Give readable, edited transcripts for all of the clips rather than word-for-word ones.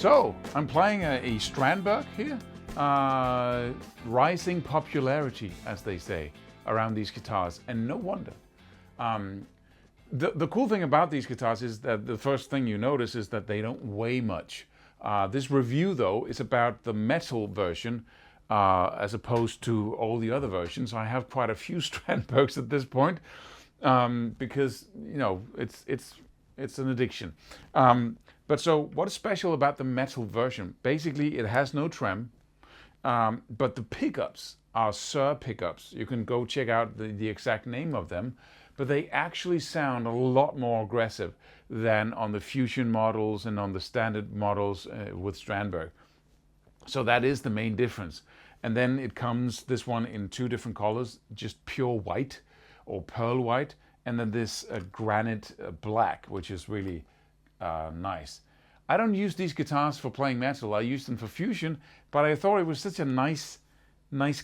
So, I'm playing a Strandberg here. Rising popularity, as they say, around these guitars, and no wonder. The cool thing about these guitars is that the first thing you notice is that they don't weigh much. This review, though, is about the metal version as opposed to all the other versions. I have quite a few Strandbergs at this point because, you know, it's an addiction. But so what is special about the metal version? Basically, it has no trem, but the pickups are Sir pickups. You can go check out the exact name of them, but they actually sound a lot more aggressive than on the Fusion models and on the standard models with Strandberg. So that is the main difference. And then it comes, this one in two different colors, just pure white or pearl white, and then this granite black, which is really nice. I don't use these guitars for playing metal. I use them for fusion, but I thought it was such a nice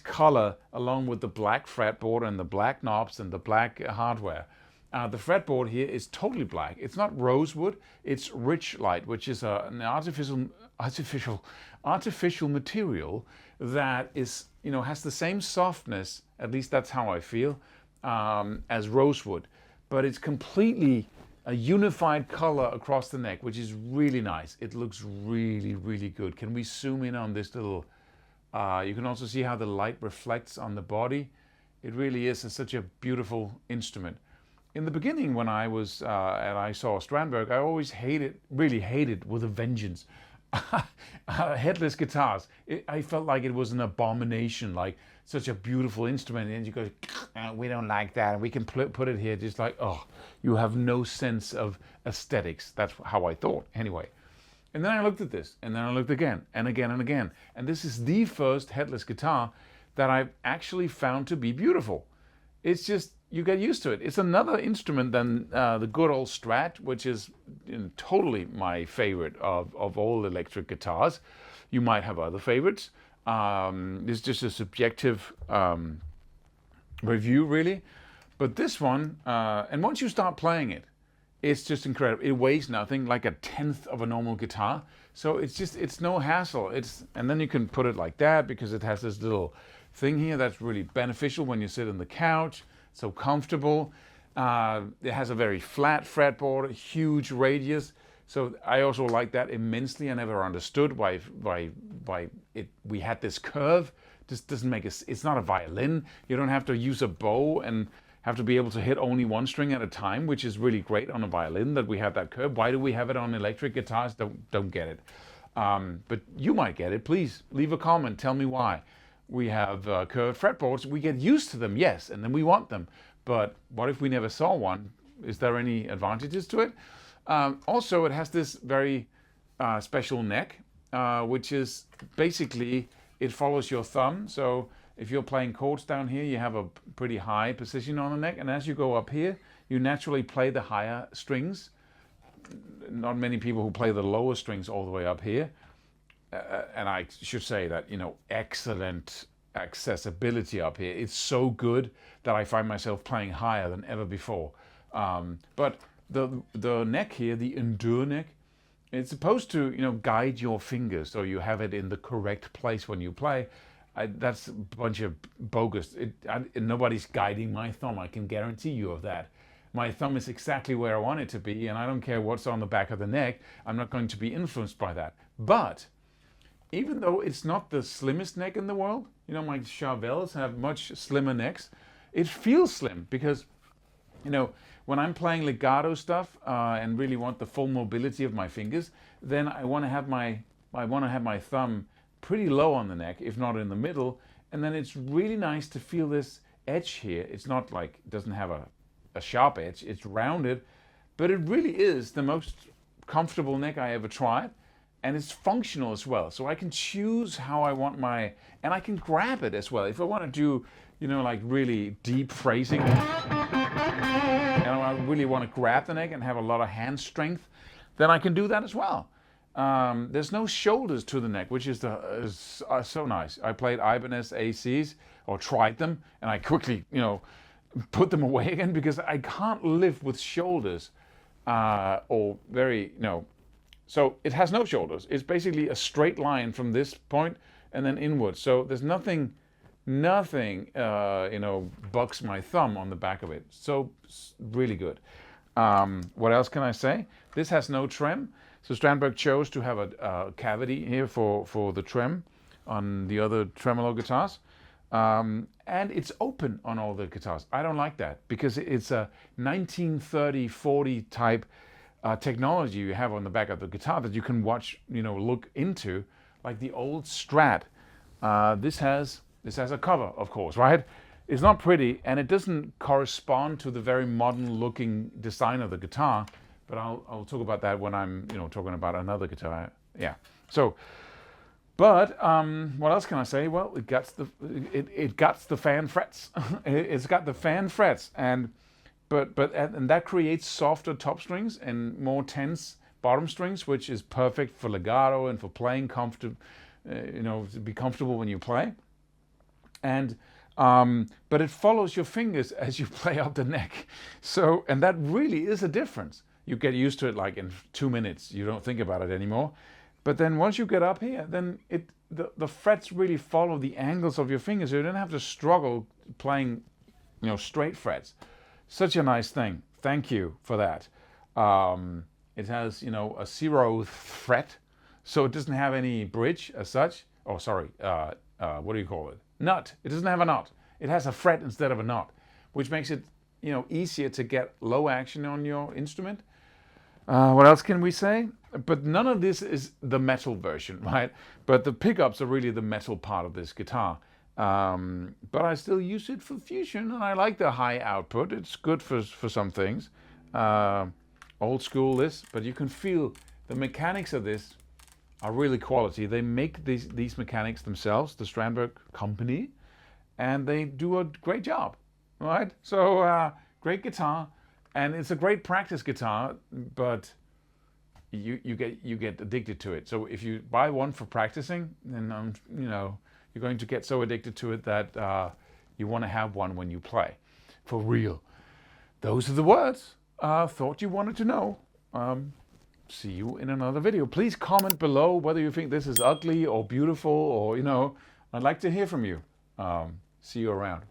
color along with the black fretboard and the black knobs and the black hardware. The fretboard here is totally black. It's not rosewood, it's rich light, which is an artificial material that is, you know, has the same softness, at least that's how I feel, as rosewood, but it's completely a unified color across the neck, which is really nice. It looks really, really good. Can we zoom in on this little, you can also see how the light reflects on the body. It really is such a beautiful instrument. In the beginning, when I was, and I saw Strandberg, I always really hated with a vengeance, headless guitars. I felt like it was an abomination, like such a beautiful instrument, and you go, we don't like that, and we can put it here, just like, oh, you have no sense of aesthetics. That's how I thought, anyway. And then I looked at this, and then I looked again, and again, and again. And this is the first headless guitar that I've actually found to be beautiful. It's just, you get used to it. It's another instrument than the good old Strat, which is totally my favorite of all electric guitars. You might have other favorites. It's just a subjective review, really. But this one, and once you start playing it, it's just incredible. It weighs nothing, like a tenth of a normal guitar. So it's no hassle. And then you can put it like that because it has this little thing here that's really beneficial when you sit on the couch. So comfortable. It has a very flat fretboard, a huge radius. So I also like that immensely. I never understood why we had this curve. This doesn't make it's not a violin. You don't have to use a bow and have to be able to hit only one string at a time, which is really great on a violin that we have that curve. Why do we have it on electric guitars? Don't get it. But you might get it. Please leave a comment. Tell me why. We have curved fretboards. We get used to them, yes, and then we want them. But what if we never saw one? Is there any advantages to it? Also, it has this very special neck, which is basically, it follows your thumb. So if you're playing chords down here, you have a pretty high position on the neck. And as you go up here, you naturally play the higher strings. Not many people who play the lower strings all the way up here. And I should say that, you know, excellent accessibility up here. It's so good that I find myself playing higher than ever before. But the neck here, the Endure neck, it's supposed to, you know, guide your fingers so you have it in the correct place when you play. That's a bunch of bogus. Nobody's guiding my thumb. I can guarantee you of that. My thumb is exactly where I want it to be, and I don't care what's on the back of the neck. I'm not going to be influenced by that. But even though it's not the slimmest neck in the world, you know, my Charvels have much slimmer necks, it feels slim because, you know, when I'm playing legato stuff and really want the full mobility of my fingers, then I want to have my thumb pretty low on the neck, if not in the middle, and then it's really nice to feel this edge here. It's not like, it doesn't have a sharp edge, it's rounded, but it really is the most comfortable neck I ever tried. And it's functional as well. So I can choose how I want and I can grab it as well. If I want to do, you know, like really deep phrasing, and I really want to grab the neck and have a lot of hand strength, then I can do that as well. There's no shoulders to the neck, which is so nice. I played Ibanez ACs, or tried them, and I quickly, you know, put them away again because I can't live with shoulders or very, you know, So it has no shoulders. It's basically a straight line from this point and then inwards. So there's nothing bugs my thumb on the back of it. So really good. What else can I say? This has no trem. So Strandberg chose to have a cavity here for the trem on the other tremolo guitars. And it's open on all the guitars. I don't like that because it's a 1930-40 type technology you have on the back of the guitar that you can watch, look into, like the old Strat. This has a cover, of course, right? It's not pretty, and it doesn't correspond to the very modern-looking design of the guitar. But I'll talk about that when I'm, talking about another guitar. Yeah. So, but what else can I say? Well, it got the fan frets. It's got the fan frets, and that creates softer top strings and more tense bottom strings, which is perfect for legato and for playing comfortable. To be comfortable when you play. And but it follows your fingers as you play up the neck. So, and that really is a difference. You get used to it like in 2 minutes. You don't think about it anymore. But then once you get up here, then the frets really follow the angles of your fingers. So you don't have to struggle playing, straight frets. Such a nice thing. Thank you for that. It has, a 0th fret, so it doesn't have any bridge as such. Oh, sorry. What do you call it? Nut. It doesn't have a nut. It has a fret instead of a nut, which makes it, easier to get low action on your instrument. What else can we say? But none of this is the metal version, right? But the pickups are really the metal part of this guitar. But I still use it for fusion, and I like the high output. It's good for some things. Old school this, but you can feel the mechanics of this are really quality. They make these mechanics themselves, the Strandberg company, and they do a great job, right? So great guitar, and it's a great practice guitar, but you get addicted to it. So if you buy one for practicing, then you're going to get so addicted to it that you want to have one when you play, for real. Those are the words thought you wanted to know. See you in another video. Please comment below whether you think this is ugly or beautiful, or I'd like to hear from you. See you around.